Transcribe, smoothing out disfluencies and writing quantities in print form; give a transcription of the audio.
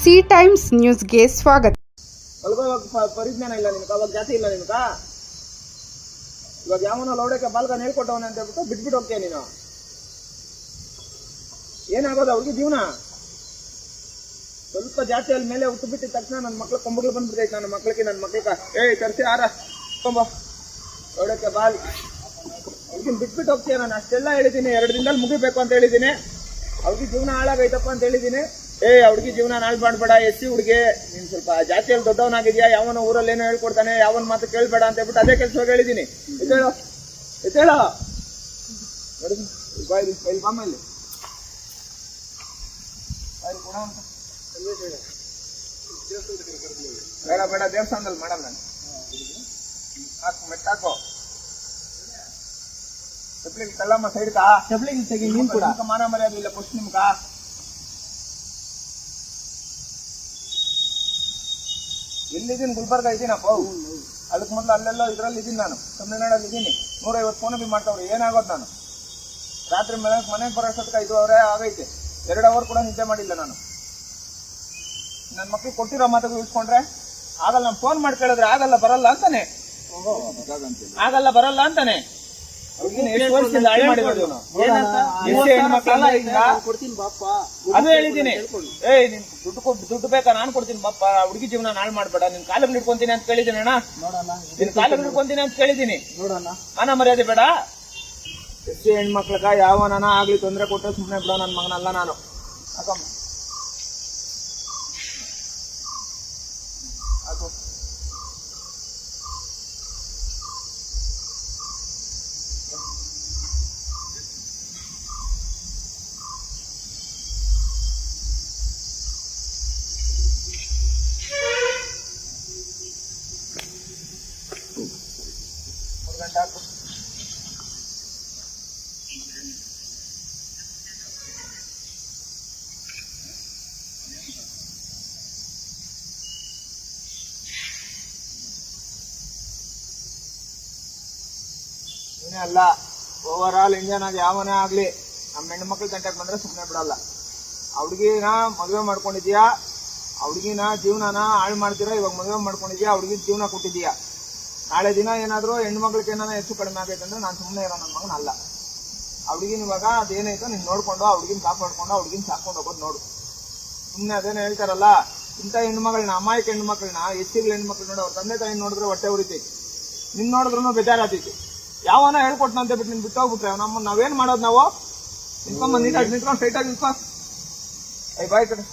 C times ನ್ಯೂಸ್ಗೆ ಸ್ವಾಗತ. ಪರಿಜ್ಞಾನ ಇಲ್ಲ ನಿಮ್ಗೆ, ಅವಾಗ ಜಾತಿ ಇಲ್ಲ ನಿಮ್ಗ. ಇವಾಗ ಯಾವನ ಲೌಡಕ್ಕೆ ಬಾಲ್ಗ ಹೇಳ್ಕೊಟ್ಟವನ ಅಂತ ಹೇಳ್ಬಿಟ್ಟು ಬಿಟ್ಬಿಟ್ಟು ಹೋಗ್ತೀಯ ನೀನು. ಏನಾಗೋದು ಅವ್ರಿಗೆ ಜೀವನ? ಸ್ವಲ್ಪ ಜಾತಿಯಲ್ಲಿ ಮೇಲೆ ಹುಟ್ಟು ಬಿಟ್ಟಿದ ತಕ್ಷಣ ನನ್ನ ಮಕ್ಳು ಕೊಂಬಗಳು ಬಂದ್ಬಿಟ್ಟೈತೆ. ನನ್ನ ಮಕ್ಳಿಗೆ ತರಿಸಿ ಆರ ಕೊಂಬ ಲೌಡಕ್ಕೆ ಬಾಲ್ ಅವ್ರಿಗಿನ್ ಬಿಟ್ಬಿಟ್ಟು ಹೋಗ್ತೀಯ. ನಾನು ಅಷ್ಟೆಲ್ಲ ಹೇಳಿದ್ದೀನಿ, 2 ದಿನದಲ್ಲಿ ಮುಗಿಬೇಕು ಅಂತ ಹೇಳಿದ್ದೀನಿ. ಅವ್ರಿಗೆ ಜೀವನ ಹಾಳಾಗೈತಪ್ಪ ಅಂತ ಹೇಳಿದ್ದೀನಿ. ಅವ್ರಿಗೆ ಜೀವನ ಹಾಳು ಮಾಡಬೇಡ, ಎಸ್ಸಿ ಹುಡುಗಿ, ನೀನ್ ಸ್ವಲ್ಪ ಜಾತಿಯಲ್ಲಿ ದೊಡ್ಡವನಾಗಿದ್ಯಾ, ಯಾವನ ಊರಲ್ಲಿ ಏನೋ ಹೇಳ್ಕೊಡ್ತಾನೆ, ಯಾವನ್ ಮಾತು ಕೇಳ್ಬೇಡ ಅಂತ ಹೇಳ್ಬಿಟ್ಟು ಅದೇ ಕೆಲಸವಾಗಿ ಹೇಳಿದ್ದೀನಿ. ಎತ್ತೇಳೋ ಬಾಮಲ್ಲಿ ಬೇಡ ಬೇಡ, ದೇವಸ್ಥಾನದಲ್ಲಿ ಮಾಡಲ್ಲ ನಾನು. ಹಾಕು ಮೆಟ್ಟಾಕೋ, ಚಪ್ಲಿಗೆ ಕಲ್ಲಮ್ಮ ಸೈಡ್ಕಾ, ಚಪ್ಲಿಗೆ ತೆಗಿ. ನೀನ್ ಕೂಡ ಮಾನ ಮರ್ಯಾದೆ ಇಲ್ಲ ಫಸ್ಟ್ ನಿಮ್ಗ. ಎಲ್ಲಿದ್ದೀನಿ? ಗುಲ್ಬರ್ಗ ಇದ್ದೀನಪ್ಪ. ಅದಕ್ಕೆ ಮೊದಲು ಅಲ್ಲೆಲ್ಲ ಇದ್ರಲ್ಲಿ ಇದ್ದೀನಿ ನಾನು, ತಮಿಳ್ನಾಡಲ್ಲಿ ಇದ್ದೀನಿ. 150 ಫೋನ್ ಬಿ ಮಾಡ್ತಾವ್ರಿ. ಏನಾಗೋದು? ನಾನು ರಾತ್ರಿ ಮನೆಗೆ ಬರೋಷ್ಟೊತ್ತಿಗೆ 5 ಅವರೇ ಆಗೈತೆ. 2 ಅವರ್ ಕೂಡ ನಿದ್ದೆ ಮಾಡಿಲ್ಲ ನಾನು. ನನ್ನ ಮಕ್ಳಿಗೆ ಕೊಟ್ಟಿರೋ ಮಾತುಗಳು ಇಟ್ಕೊಂಡ್ರೆ ಆಗಲ್ಲ. ನಾನು ಫೋನ್ ಮಾಡಿ ಕೇಳಿದ್ರೆ ಆಗಲ್ಲ, ಬರಲ್ಲ ಅಂತಾನೆ. ಅದು ಹೇಳಿದ್ದೀನಿ. ನೀನ್ ದುಡ್ಡು ಬೇಕಾ? ನಾನ್ ಕೊಡ್ತೀನಿ ಬಾಪ. ಹುಡುಗಿ ಜೀವನ ನಾಳೆ ಮಾಡ್ಬೇಡ. ನಿನ್ ಕಾಲಲ್ಲಿ ಹಿಡ್ಕೊಂತೀನಿ ಅಂತ ಕೇಳಿದ್ದೀನಿ ಅಣ್ಣ. ನಿನ್ ಕಾಲಲ್ಲಿ ಹಿಡ್ಕೊಂತೀನಿ ಅಂತ ಕೇಳಿದ್ದೀನಿ. ಮಾನ ಮರ್ಯಾದೆ ಬೇಡ. ಎಷ್ಟೇ ಹೆಣ್ಮಕ್ಳಗ ಯಾವನ ಆಗ್ಲಿ ತೊಂದರೆ ಕೊಟ್ಟರೆ ಸುಮ್ಮನೆ ಬಿಡೋ ನನ್ನ ಮಗನಲ್ಲ ನಾನು. ಹಾಕಮ್ಮ ಹಾಕು. ಹಾಕು. ಅಲ್ಲ, ಓವರ್ ಆಲ್ ಇಂಡಿಯನ್ ಆಗಿ ಯಾವನೇ ಆಗ್ಲಿ ನಮ್ಮ ಹೆಣ್ಣು ಮಕ್ಳು ತಂಟೆಗೆ ಬಂದ್ರೆ ಸುಮ್ಮನೆ ಬಿಡಲ್ಲ. ಹುಡುಗಿನ ಮದುವೆ ಮಾಡ್ಕೊಂಡಿದ್ಯಾ, ಹುಡುಗಿನ ಜೀವನನ ಹಾಳು ಮಾಡ್ತೀರಾ. ಇವಾಗ ಮದುವೆ ಮಾಡ್ಕೊಂಡಿದ್ಯಾ, ಹುಡುಗಿ ಜೀವನ ಕೊಟ್ಟಿದ್ಯಾ. ನಾಳೆ ದಿನ ಏನಾದ್ರು ಹೆಣ್ಮಕ್ಳಿಗೆ ಏನಾದ್ರು ಹೆಚ್ಚು ಕಡಿಮೆ ಆಗೈತೆ ಅಂದ್ರೆ ನಾನು ಸುಮ್ಮನೆ ಇರೋ ನನ್ನ ಮಗನ ಅಲ್ಲ. ಹುಡುಗಿನ ಇವಾಗ ಅದೇನೈತೋ ನೀನ್ ನೋಡ್ಕೊಂಡು ಹುಡುಗಿನ ಕಾಪಾಡ್ಕೊಂಡು ಹುಡುಗಿನ ಸಾಕೊಂಡು ಹೋಗೋದು ನೋಡು. ಸುಮ್ಮನೆ ಅದೇನೋ ಹೇಳ್ತಾರಲ್ಲ, ಇಂಥ ಹೆಣ್ಮಗಳನ್ನ, ಅಮಾಯಕ ಹೆಣ್ಮಕ್ಳನ್ನ, ಹೆಚ್ಚಿಗಳ ಹೆಣ್ಮಕ್ಳು ನೋಡಿ ಅವ್ರ ತಂದೆ ತಾಯಿ ನೋಡಿದ್ರೆ ಹೊಟ್ಟೆ ಉರಿತೈತಿ. ನಿನ್ ನೋಡಿದ್ರು ಬೇಜಾರಾತೈತಿ. ಯಾವನ ಹೇಳ್ಕೊಟ್ನ ಅಂತ ಬಿಟ್ಟು ನಿನ್ ಬಿಟ್ಟು ಹೋಗ್ಬಿಟ್ರೆ ನಾವೇನ್ ಮಾಡೋದು? ನಾವು ನಿಂತ್ಕೊಂಡ್ ಸ್ಟ್ರೈಟ್ ಆಗಿ ನಿಂತ್ಕೊ. ಬಾಯ್ ಕಡೆ